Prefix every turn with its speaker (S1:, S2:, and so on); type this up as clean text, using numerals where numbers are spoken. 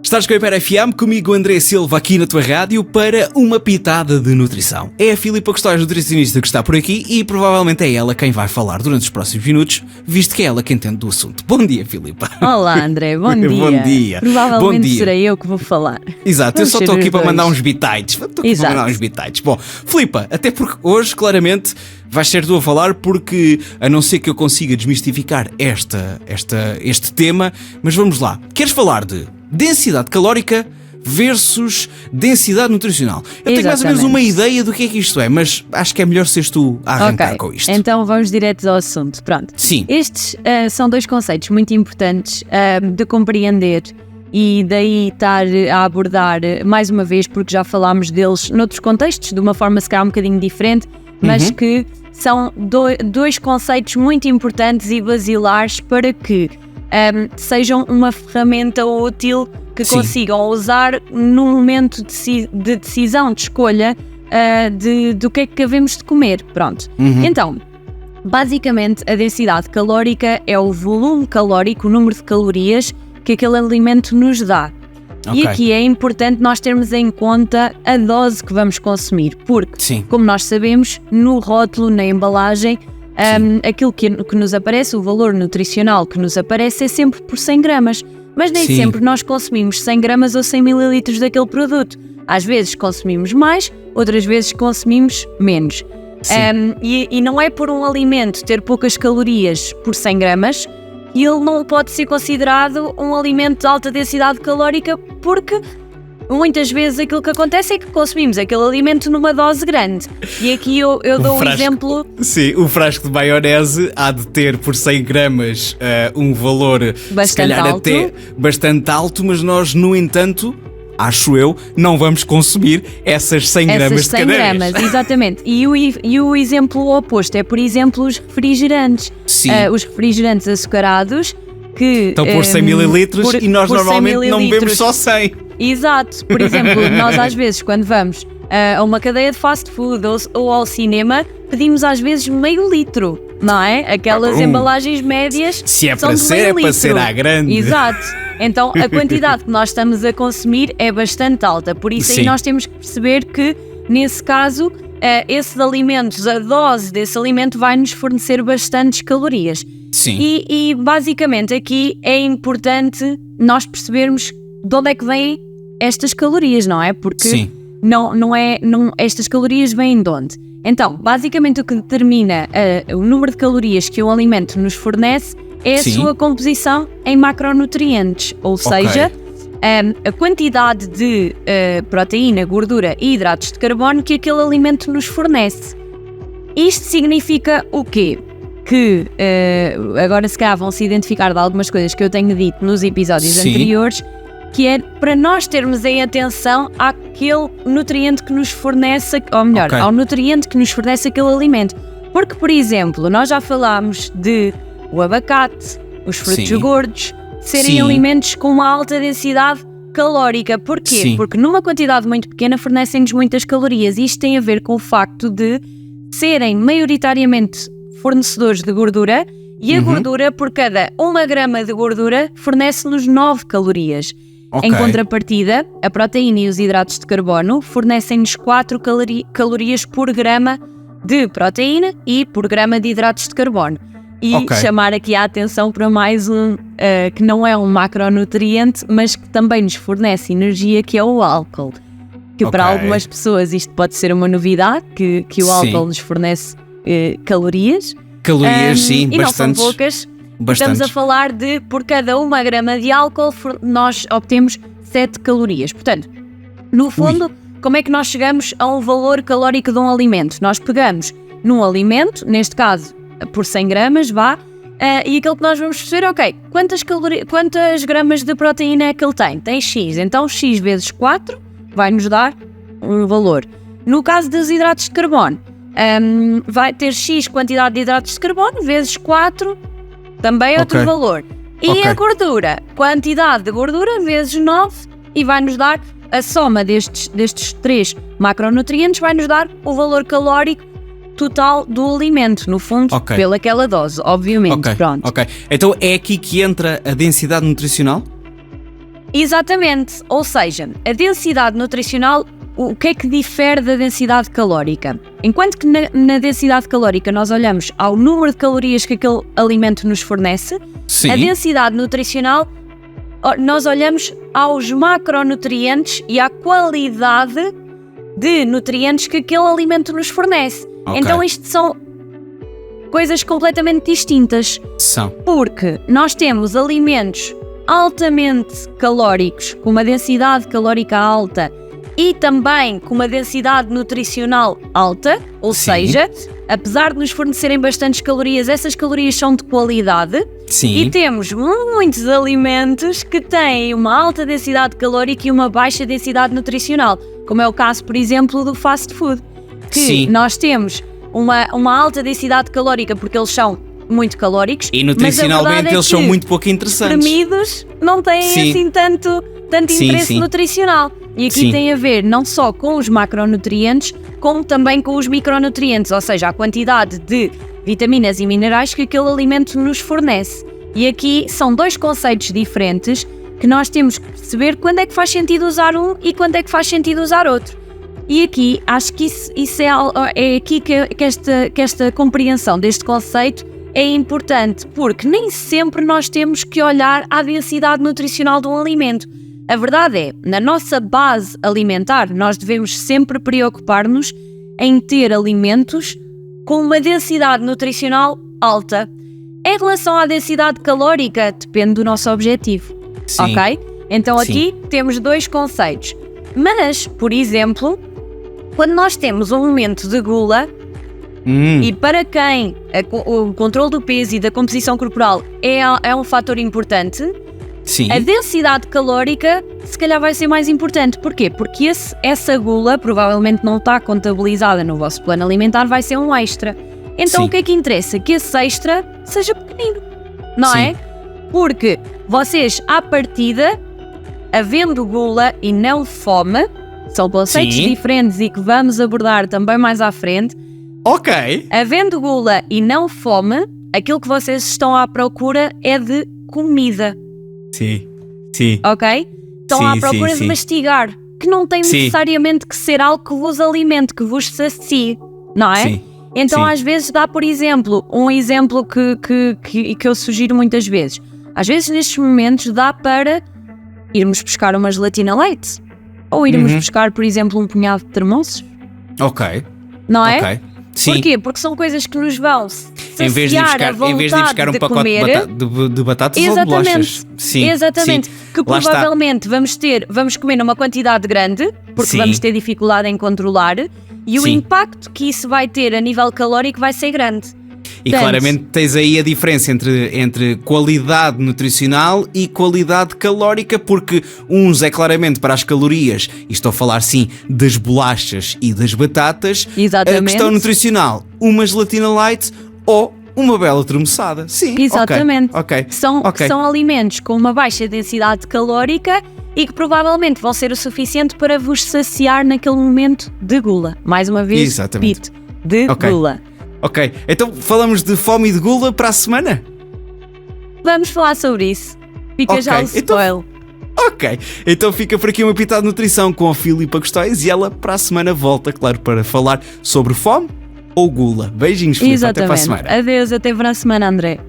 S1: Estás com a Hiper FM, comigo André Silva aqui na tua rádio para uma pitada de nutrição. É a Filipa Custódio, nutricionista, que está por aqui e provavelmente é ela quem vai falar durante os próximos minutos, visto que é ela quem entende do assunto. Bom dia, Filipa.
S2: Olá, André, bom dia.
S1: Bom dia.
S2: Provavelmente
S1: Bom dia.
S2: serei eu que vou falar.
S1: Exato,
S2: Vamos
S1: eu só estou
S2: ser
S1: aqui
S2: os
S1: para
S2: dois.
S1: mandar uns bitites. Bom, Filipa, até porque hoje, claramente, vais ser tu a falar porque, a não ser que eu consiga desmistificar este tema, mas vamos lá. Queres falar de densidade calórica versus densidade nutricional? Eu tenho mais ou menos uma ideia do que é que isto é, mas acho que é melhor seres tu a arrancar com isto.
S2: Então vamos direto ao assunto. Pronto.
S1: Sim.
S2: Estes são dois conceitos muito importantes de compreender e daí estar a abordar mais uma vez, porque já falámos deles noutros contextos, de uma forma se calhar um bocadinho diferente, mas que são dois conceitos muito importantes e basilares para que sejam uma ferramenta útil que consigam usar no momento de decisão, de escolha do que é que havemos de comer. Pronto. Então, basicamente a densidade calórica é o volume calórico, o número de calorias que aquele alimento nos dá. E aqui é importante nós termos em conta a dose que vamos consumir, porque, como nós sabemos, no rótulo, na embalagem, aquilo que nos aparece, o valor nutricional que nos aparece é sempre por 100 gramas, mas nem sempre nós consumimos 100 gramas ou 100 mililitros daquele produto. Às vezes consumimos mais, outras vezes consumimos menos. E não é por um alimento ter poucas calorias por 100 gramas que ele não pode ser considerado um alimento de alta densidade calórica, porque muitas vezes aquilo que acontece é que consumimos aquele alimento numa dose grande. E aqui eu dou um exemplo.
S1: Sim, o frasco de maionese há de ter por 100 gramas um valor
S2: bastante
S1: se calhar
S2: alto.
S1: até bastante alto, mas nós, no entanto, acho eu, não vamos consumir essas 100 gramas de
S2: 100
S1: cada
S2: gramas,
S1: vez.
S2: exatamente. E o exemplo oposto é, por exemplo, os refrigerantes.
S1: Sim.
S2: Os refrigerantes açucarados que
S1: Estão por 100 mililitros e nós
S2: por 100
S1: normalmente não bebemos
S2: mililitros.
S1: só 100.
S2: Exato. Por exemplo, nós às vezes quando vamos a uma cadeia de fast food ou ao cinema, pedimos às vezes meio litro, não é? Aquelas embalagens médias
S1: Se é
S2: são
S1: para
S2: de
S1: ser,
S2: meio
S1: é para
S2: litro.
S1: ser à grande.
S2: Exato. Então a quantidade que nós estamos a consumir é bastante alta, por isso aí nós temos que perceber que, nesse caso, esses alimentos, a dose desse alimento vai nos fornecer bastantes calorias.
S1: Sim.
S2: E basicamente aqui é importante nós percebermos de onde é que vêm estas calorias, não é? Porque estas calorias vêm de onde? Então, basicamente o que determina o número de calorias que um alimento nos fornece é a sua composição em macronutrientes, ou seja, a quantidade de proteína, gordura e hidratos de carbono que aquele alimento nos fornece. Isto significa o quê? Que agora se calhar vão-se identificar de algumas coisas que eu tenho dito nos episódios anteriores, que é para nós termos em atenção àquele nutriente que nos fornece, ou melhor, ao nutriente que nos fornece aquele alimento. Porque, por exemplo, nós já falámos de o abacate, os frutos gordos, serem alimentos com uma alta densidade calórica. Porquê? Porque numa quantidade muito pequena fornecem-nos muitas calorias. Isto tem a ver com o facto de serem maioritariamente fornecedores de gordura, e a gordura, por cada 1 grama de gordura, fornece-nos 9 calorias. Em contrapartida, a proteína e os hidratos de carbono fornecem-nos 4 calorias por grama de proteína e por grama de hidratos de carbono. E chamar aqui a atenção para mais um, que não é um macronutriente, mas que também nos fornece energia, que é o álcool. Que para algumas pessoas isto pode ser uma novidade, que o álcool nos fornece calorias.
S1: Calorias, sim,
S2: e
S1: bastantes.
S2: não são poucas. Estamos a falar de, por cada 1 grama de álcool, nós obtemos 7 calorias. Portanto, no fundo, como é que nós chegamos a um valor calórico de um alimento? Nós pegamos num alimento, neste caso por 100 gramas, e aquilo que nós vamos perceber, quantas gramas de proteína é que ele tem? Tem X, então X vezes 4 vai nos dar um valor. No caso dos hidratos de carbono, vai ter X quantidade de hidratos de carbono vezes 4, também outro valor. E a gordura, quantidade de gordura vezes 9, e vai nos dar a soma destes 3 macronutrientes, vai nos dar o valor calórico total do alimento, no fundo, pelaquela dose, obviamente. Pronto.
S1: Então é aqui que entra a densidade nutricional?
S2: Exatamente, ou seja, a densidade nutricional, o que é que difere da densidade calórica? Enquanto que na densidade calórica nós olhamos ao número de calorias que aquele alimento nos fornece,
S1: sim,
S2: a densidade nutricional nós olhamos aos macronutrientes e à qualidade de nutrientes que aquele alimento nos fornece. Então isto são coisas completamente distintas.
S1: São.
S2: Porque nós temos alimentos altamente calóricos, com uma densidade calórica alta e também com uma densidade nutricional alta, ou seja, apesar de nos fornecerem bastantes calorias, essas calorias são de qualidade.
S1: Sim.
S2: E temos muitos alimentos que têm uma alta densidade calórica e uma baixa densidade nutricional, como é o caso, por exemplo, do fast food, que nós temos uma alta densidade calórica porque eles são muito calóricos,
S1: e nutricionalmente eles são muito pouco interessantes.
S2: Os espremidos não têm assim tanto interesse nutricional. E aqui tem a ver não só com os macronutrientes, como também com os micronutrientes, ou seja, a quantidade de vitaminas e minerais que aquele alimento nos fornece. E aqui são dois conceitos diferentes que nós temos que perceber quando é que faz sentido usar um e quando é que faz sentido usar outro. E aqui, acho que isso é aqui que esta compreensão deste conceito é importante, porque nem sempre nós temos que olhar à densidade nutricional de um alimento. A verdade é, na nossa base alimentar, nós devemos sempre preocupar-nos em ter alimentos com uma densidade nutricional alta. Em relação à densidade calórica, depende do nosso objetivo. Ok? Então aqui temos dois conceitos. Mas, por exemplo, quando nós temos um aumento de gula, e para quem o controle do peso e da composição corporal é um fator importante, a densidade calórica se calhar vai ser mais importante. Porquê? Porque essa gula provavelmente não está contabilizada no vosso plano alimentar, vai ser um extra. Então o que é que interessa? Que esse extra seja pequenino, não é? Porque vocês, à partida, havendo gula e não fome, são conceitos diferentes e que vamos abordar também mais à frente. Havendo gula e não fome, aquilo que vocês estão à procura é de comida. Ok? Estão à procura de mastigar, que não tem necessariamente que ser algo que vos alimente, que vos sacie, não é? Então às vezes dá, por exemplo, um exemplo que eu sugiro muitas vezes. Às vezes nestes momentos dá para irmos buscar uma gelatina leite, ou irmos buscar, por exemplo, um punhado de termossos. Não é? Porquê? Porque são coisas que nos vão saciar
S1: em vez de ir buscar um pacote de batatas ou de bolachas.
S2: Exatamente. Que provavelmente vamos comer numa quantidade grande, porque vamos ter dificuldade em controlar, e o impacto que isso vai ter a nível calórico vai ser grande.
S1: E claramente tens aí a diferença entre qualidade nutricional e qualidade calórica, porque uns é claramente para as calorias, e estou a falar das bolachas e das batatas.
S2: Exatamente.
S1: A questão nutricional, uma gelatina light ou uma bela tremoçada.
S2: Exatamente. São alimentos com uma baixa densidade calórica e que provavelmente vão ser o suficiente para vos saciar naquele momento de gula. Mais uma vez, repito, de gula.
S1: Então falamos de fome e de gula para a semana?
S2: Vamos falar sobre isso. Fica já o spoiler.
S1: Então fica por aqui uma pitada de nutrição com a Filipa Custóis e ela para a semana volta, claro, para falar sobre fome ou gula. Beijinhos, Filipa, até para a semana.
S2: Adeus, até para a semana, André.